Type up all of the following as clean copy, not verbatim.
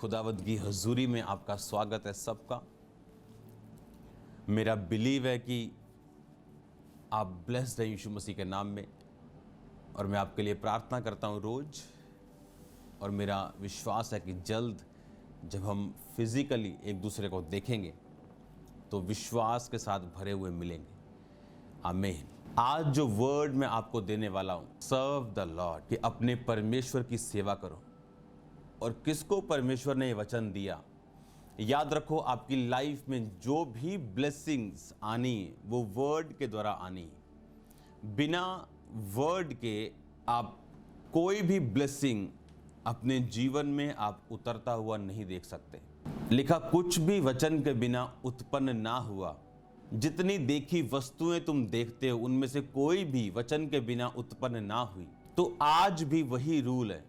खुदावंद की हजूरी में आपका स्वागत है सबका। मेरा बिलीव है कि आप ब्लेस्ड हैं यीशु मसीह के नाम में, और मैं आपके लिए प्रार्थना करता हूँ रोज। और मेरा विश्वास है कि जल्द जब हम फिजिकली एक दूसरे को देखेंगे तो विश्वास के साथ भरे हुए मिलेंगे। आमीन। आज जो वर्ड मैं आपको देने वाला हूँ, सर्व द लॉर्ड, कि अपने परमेश्वर की सेवा करो। और किसको परमेश्वर ने ये वचन दिया, याद रखो, आपकी लाइफ में जो भी ब्लेसिंग्स आनी वो वर्ड के द्वारा आनी। बिना वर्ड के आप कोई भी ब्लेसिंग अपने जीवन में आप उतरता हुआ नहीं देख सकते। लिखा, कुछ भी वचन के बिना उत्पन्न ना हुआ। जितनी देखी वस्तुएं तुम देखते हो उनमें से कोई भी वचन के बिना उत्पन्न ना हुई। तो आज भी वही रूल है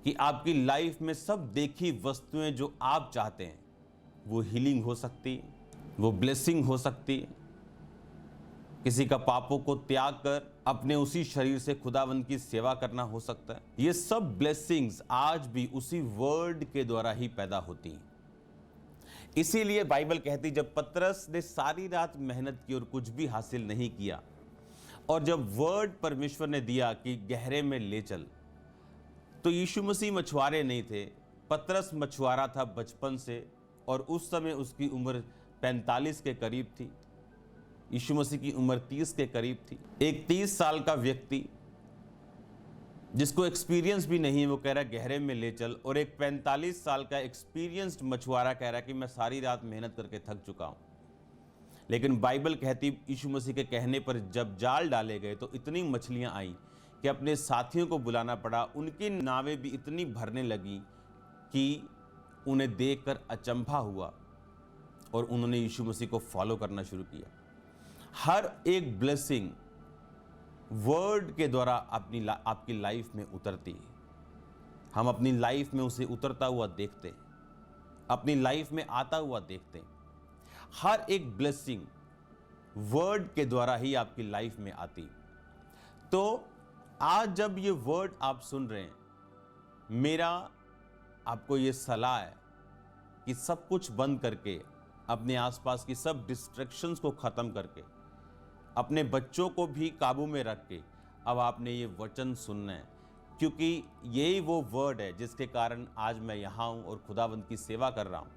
कि आपकी लाइफ में सब देखी वस्तुएं जो आप चाहते हैं वो हीलिंग हो सकती है, वो ब्लेसिंग हो सकती है। किसी का पापों को त्याग कर अपने उसी शरीर से खुदावंद की सेवा करना हो सकता है। ये सब ब्लेसिंग्स आज भी उसी वर्ड के द्वारा ही पैदा होती हैं। इसीलिए बाइबल कहती, जब पतरस ने सारी रात मेहनत की और कुछ भी हासिल नहीं किया, और जब वर्ड परमेश्वर ने दिया कि गहरे में ले चल, तो यीशु मसीह मछुआरे नहीं थे, पतरस मछुआरा था बचपन से, और उस समय उसकी उम्र 45 के करीब थी। यीशु मसीह की उम्र 30 के करीब थी। एक 30 साल का व्यक्ति जिसको एक्सपीरियंस भी नहीं है, वो कह रहा है गहरे में ले चल, और एक 45 साल का एक्सपीरियंस्ड मछुआरा कह रहा है कि मैं सारी रात मेहनत करके थक चुका हूं। लेकिन बाइबल कहती, यीशु मसीह के कहने पर जब जाल डाले गए तो इतनी मछलियां आई कि अपने साथियों को बुलाना पड़ा। उनकी नावें भी इतनी भरने लगी कि उन्हें देखकर अचंभा हुआ, और उन्होंने यीशु मसीह को फॉलो करना शुरू किया। हर एक ब्लेसिंग वर्ड के द्वारा आपकी लाइफ में उतरती है। हम अपनी लाइफ में उसे उतरता हुआ देखते हैं, अपनी लाइफ में आता हुआ देखते हैं। हर एक ब्लेसिंग वर्ड के द्वारा ही आपकी लाइफ में आती। तो आज जब ये वर्ड आप सुन रहे हैं, मेरा आपको ये सलाह है कि सब कुछ बंद करके, अपने आसपास की सब डिस्ट्रैक्शंस को ख़त्म करके, अपने बच्चों को भी काबू में रख के अब आपने ये वचन सुनना है, क्योंकि यही वो वर्ड है जिसके कारण आज मैं यहाँ हूँ और खुदावंद की सेवा कर रहा हूँ।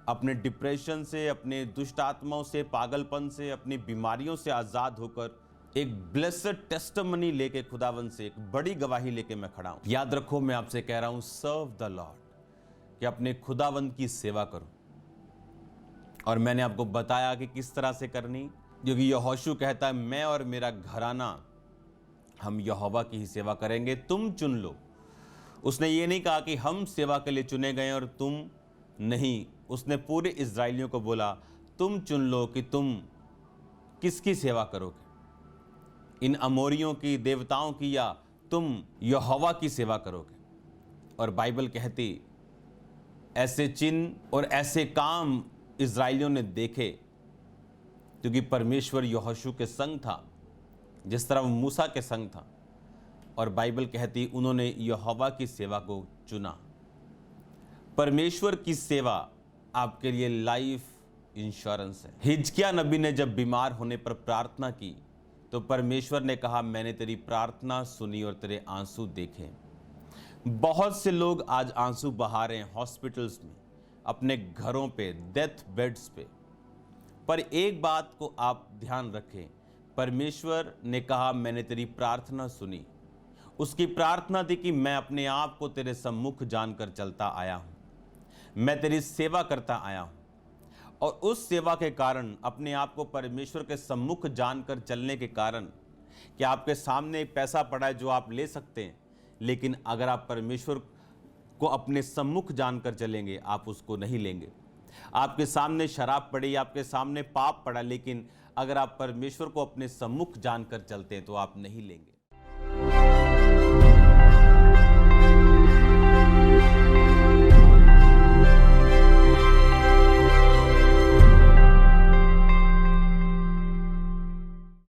अपने डिप्रेशन से, अपने दुष्ट आत्माओं से, पागलपन से, अपनी बीमारियों से आज़ाद होकर एक ब्लेस्ड टेस्टिमनी लेके, खुदावंद से एक बड़ी गवाही लेके मैं खड़ा हूँ। याद रखो, मैं आपसे कह रहा हूँ, सर्व द लॉर्ड, कि अपने खुदावंद की सेवा करो। और मैंने आपको बताया कि किस तरह से करनी, क्योंकि यहोशू कहता है, मैं और मेरा घराना हम यहोवा की ही सेवा करेंगे, तुम चुन लो। उसने ये नहीं कहा कि हम सेवा के लिए चुने गए और तुम नहीं। उसने पूरे इजराइलियों को बोला, तुम चुन लो कि तुम किसकी सेवा करोगे, इन अमोरियों की, देवताओं की, या तुम यहोवा की सेवा करोगे। और बाइबल कहती, ऐसे चिन्ह और ऐसे काम इजराइलियों ने देखे क्योंकि परमेश्वर यहोशू के संग था, जिस तरह वो मूसा के संग था। और बाइबल कहती, उन्होंने यहोवा की सेवा को चुना। परमेश्वर की सेवा आपके लिए लाइफ इंश्योरेंस है। हिजकिय्याह नबी ने जब बीमार होने पर प्रार्थना की तो परमेश्वर ने कहा, मैंने तेरी प्रार्थना सुनी और तेरे आंसू देखे। बहुत से लोग आज आंसू बहा रहे हैं हॉस्पिटल्स में, अपने घरों पे, डेथ बेड्स पे। पर एक बात को आप ध्यान रखें, परमेश्वर ने कहा, मैंने तेरी प्रार्थना सुनी। उसकी प्रार्थना थी कि मैं अपने आप को तेरे सम्मुख जानकर चलता आया हूँ, मैं तेरी सेवा करता आया हूँ। और उस सेवा के कारण, अपने आप को परमेश्वर के सम्मुख जानकर चलने के कारण, कि आपके सामने एक पैसा पड़ा है जो आप ले सकते हैं, लेकिन अगर आप परमेश्वर को अपने सम्मुख जानकर चलेंगे आप उसको नहीं लेंगे। आपके सामने शराब पड़ी, आपके सामने पाप पड़ा, लेकिन अगर आप परमेश्वर को अपने सम्मुख जानकर चलते हैं तो आप नहीं लेंगे।